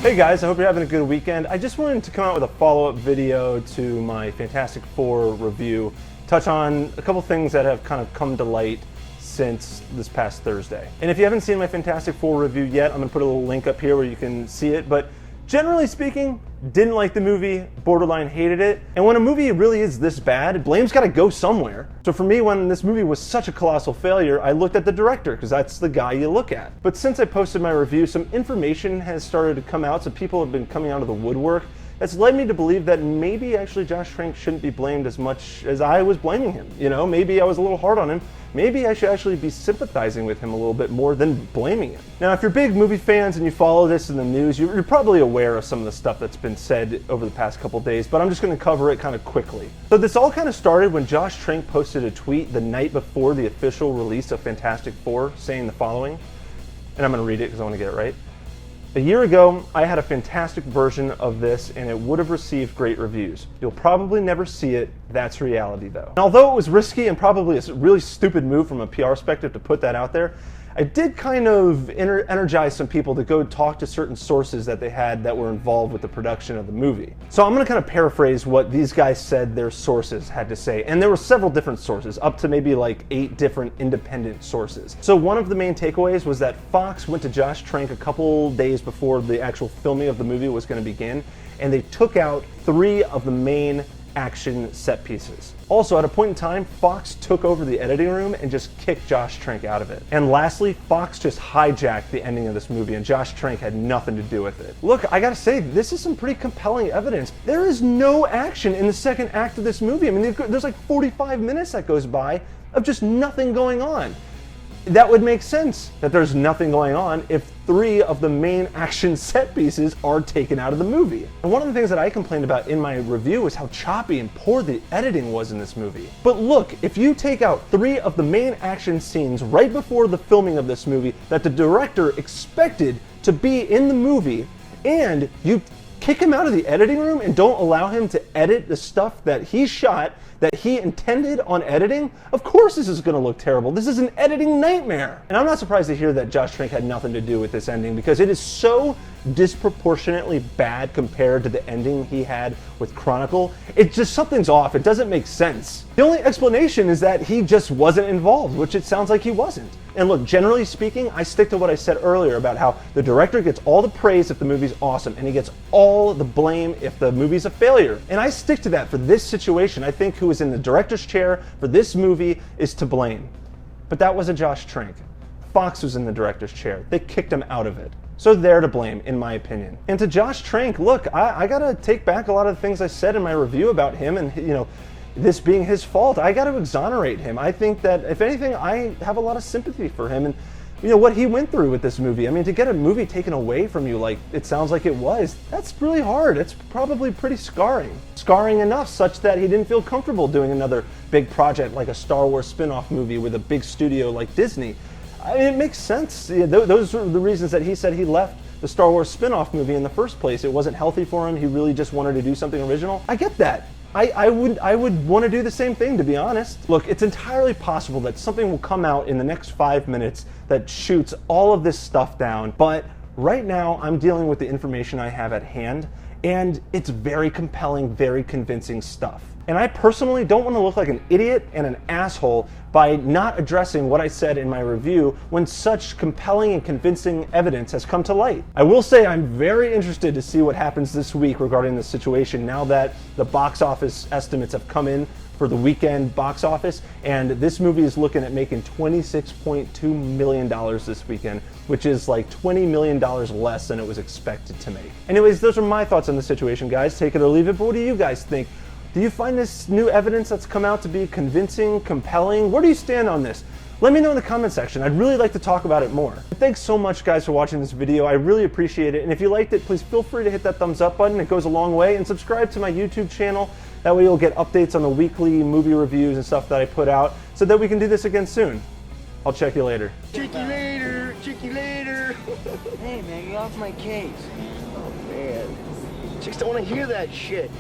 Hey guys, I hope you're having a good weekend. I just wanted to come out with a follow-up video to my Fantastic Four review, touch on a couple things that have kind of come to light since this past Thursday. And if you haven't seen my Fantastic Four review yet, I'm going to put a little link up here where you can see it. But generally speaking, didn't like the movie, borderline hated it. And when a movie really is this bad, blame's got to go somewhere. So for me, when this movie was such a colossal failure, I looked at the director, because that's the guy you look at. But since I posted my review, some information has started to come out, so people have been coming out of the woodwork. That's led me to believe that maybe actually Josh Trank shouldn't be blamed as much as I was blaming him. You know, maybe I was a little hard on him. Maybe I should actually be sympathizing with him a little bit more than blaming him. Now, if you're big movie fans and you follow this in the news, you're probably aware of some of the stuff that's been said over the past couple days, but I'm just going to cover it kind of quickly. So this all kind of started when Josh Trank posted a tweet the night before the official release of Fantastic Four saying the following, and I'm going to read it because I want to get it right. A year ago, I had a fantastic version of this and it would have received great reviews. You'll probably never see it, that's reality though. And although it was risky and probably a really stupid move from a PR perspective to put that out there, I did kind of energize some people to go talk to certain sources that they had that were involved with the production of the movie. So I'm going to kind of paraphrase what these guys said their sources had to say. And there were several different sources, up to maybe like 8 different independent sources. So one of the main takeaways was that Fox went to Josh Trank a couple days before the actual filming of the movie was going to begin, and they took out 3 of the main action set pieces. Also, at a point in time, Fox took over the editing room and just kicked Josh Trank out of it. And lastly, Fox just hijacked the ending of this movie and Josh Trank had nothing to do with it. Look, I gotta say, this is some pretty compelling evidence. There is no action in the second act of this movie. I mean, there's like 45 minutes that goes by of just nothing going on. That would make sense that there's nothing going on if 3 of the main action set pieces are taken out of the movie. And one of the things that I complained about in my review was how choppy and poor the editing was in this movie. But look, if you take out 3 of the main action scenes right before the filming of this movie that the director expected to be in the movie, and you kick him out of the editing room and don't allow him to edit the stuff that he shot, that he intended on editing, of course this is going to look terrible. This is an editing nightmare. And I'm not surprised to hear that Josh Trank had nothing to do with this ending, because it is so disproportionately bad compared to the ending he had with Chronicle. It just, something's off. It doesn't make sense. The only explanation is that he just wasn't involved, which it sounds like he wasn't. And look, generally speaking, I stick to what I said earlier about how the director gets all the praise if the movie's awesome, and he gets all the blame if the movie's a failure. And I stick to that for this situation. I think who is in the director's chair for this movie is to blame. But that wasn't Josh Trank. Fox was in the director's chair. They kicked him out of it. So they're to blame, in my opinion. And to Josh Trank, look, I gotta take back a lot of the things I said in my review about him and, you know, this being his fault. I gotta exonerate him. I think that, if anything, I have a lot of sympathy for him and, you know, what he went through with this movie. I mean, to get a movie taken away from you like it sounds like it was, that's really hard. It's probably pretty scarring. Scarring enough such that he didn't feel comfortable doing another big project like a Star Wars spin-off movie with a big studio like Disney. I mean, it makes sense. Yeah, those are the reasons that he said he left the Star Wars spin-off movie in the first place. It wasn't healthy for him. He really just wanted to do something original. I get that. I would want to do the same thing, to be honest. Look, it's entirely possible that something will come out in the next 5 minutes that shoots all of this stuff down, but right now I'm dealing with the information I have at hand, and it's very compelling, very convincing stuff. And I personally don't want to look like an idiot and an asshole by not addressing what I said in my review when such compelling and convincing evidence has come to light. I will say I'm very interested to see what happens this week regarding this situation now that the box office estimates have come in for the weekend box office, and this movie is looking at making $26.2 million this weekend, which is like $20 million less than it was expected to make. Anyways, those are my thoughts on the situation, guys. Take it or leave it, but what do you guys think? Do you find this new evidence that's come out to be convincing, compelling? Where do you stand on this? Let me know in the comment section. I'd really like to talk about it more. Thanks so much, guys, for watching this video. I really appreciate it. And if you liked it, please feel free to hit that thumbs up button. It goes a long way. And subscribe to my YouTube channel. That way you'll get updates on the weekly movie reviews and stuff that I put out, so that we can do this again soon. I'll check you later. Check you later. Check you later. Hey, man, get off my case. Oh, man. Chicks don't want to hear that shit.